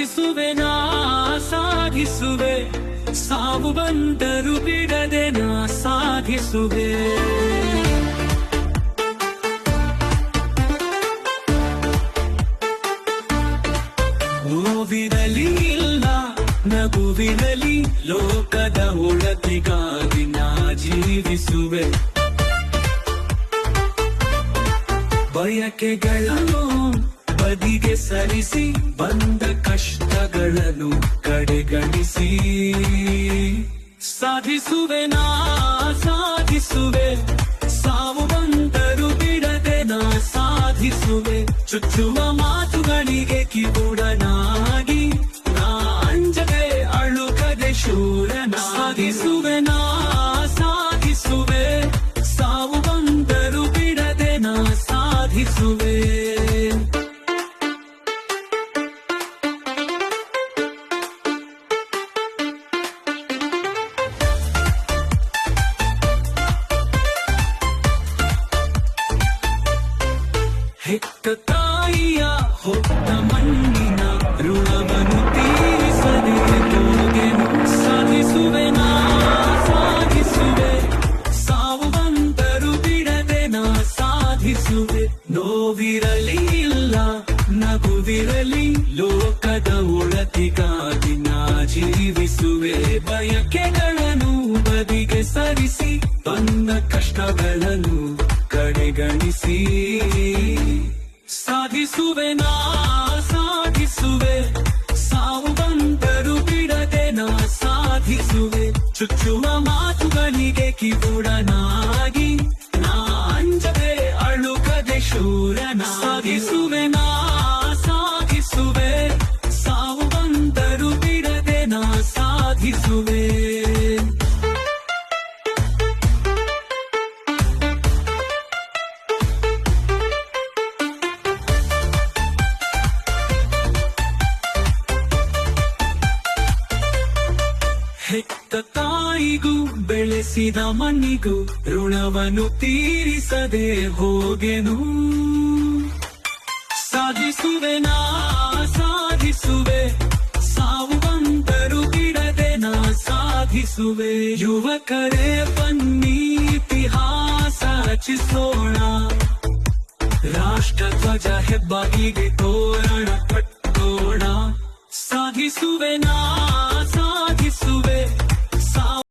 ಸಾಧಿಸುವೆ ನಾ ಸಾಧಿಸುವೆ, ಸಾವು ಬಂದರು ಬಿಡದೆ ನಾ ಸಾಧಿಸುವೆ. ನೋವಿರಲಿ ಇಲ್ಲ ನಗುವಿರಲಿ, ಲೋಕದ ಒಳತಿಗಾಗಿ ನಾ ಜೀವಿಸುವೆ. ಬಯಕೆಗಳನ್ನು ಬದಿಗೆ ಸರಿಸಿ, ಬಂದ ಕಷ್ಟಗಳನ್ನು ಕಡೆಗಣಿಸಿ, ಸಾಧಿಸುವೆ ನಾ ಸಾಧಿಸುವೆ, ಸಾವು ಬಂದರು ಬಿಡದೆ ನಾ ಸಾಧಿಸುವೆ. ಚುಚ್ಚುವ ಮಾತುಗಳಿಗೆ ಕಿವುಡನಾಗಿ ನಾ ಅಂಜದೆ ಅಳುಕದೆ ಶೂರನ ಸಾಧಿಸುವೆ ನಾ ಸಾಧಿಸುವೆ, ಸಾವು ಬಂದರು ಬಿಡದೆ ನಾ ಸಾಧಿಸುವೆ. ಹೆತ್ತ ತಾಯಿಯ ಹೊತ್ತ ಮಣ್ಣಿನ ಋಣವನ್ನು ತೀರಿಸದೆ ಹೋಗೆನು. ಸಾಧಿಸುವೆ ನಾ ಸಾಧಿಸುವೆ, ಸಾವು ಬಂದರು ಬಿಡದೆ ನಾ ಸಾಧಿಸುವೆ. ನೋವಿರಲಿ ಇಲ್ಲ ನಗುವಿರಲಿ, ಲೋಕದ ಒಳತಿಗಾಗಿ ನಾ ಜೀವಿಸುವೆ. ಬಯಕೆಗಳನ್ನು ಬದಿಗೆ ಸರಿಸಿ, ಬಂದ ಕಷ್ಟಗಳನ್ನು ಕಡೆಗಣಿಸಿ, ಸಾಧಿಸುವೆ ನಾ ಸಾಧಿಸುವೆ, ಸಾವು ಬಂದರು ಬಿಡದೆ ನಾ ಸಾಧಿಸುವೆ. ಚುಚ್ಚುವ ಮಾತುಗಳಿಗೆ ಕಿವುಡನಾಗಿ ನಾ ಅಂಜದೆ ಅಳುಕದೆ ಶೂರನ ಸಾಧಿಸುವೆ ನಾ ಸಾಧಿಸುವೆ, ಸಾವು ಬಂದರು ಬಿಡದೆ ನಾ ಸಾಧಿಸುವೆ. ಹೆತ್ತ ತಾಯಿಗೂ ಬೆಳೆಸಿದ ಮಣ್ಣಿಗೂ ಋಣವನ್ನು ತೀರಿಸದೆ ಹೋಗೆನು. ಸಾಧಿಸುವೆ ನಾ ಸಾಧಿಸುವೆ, ಸಾವು ಬಂದರು ಬಿಡದೆ ನಾ ಸಾಧಿಸುವೆ. ಯುವಕರೇ ಬನ್ನಿ ಇತಿಹಾಸ ರಚಿಸೋಣ, ರಾಷ್ಟ್ರಧ್ವಜ ಹೆಬ್ಬಾಗಿಗೆ ತೋರಣ ಕಟ್ಟೋಣ. ಸಾಧಿಸುವೆ ನಾ ಸಾಧಿಸುವೆ,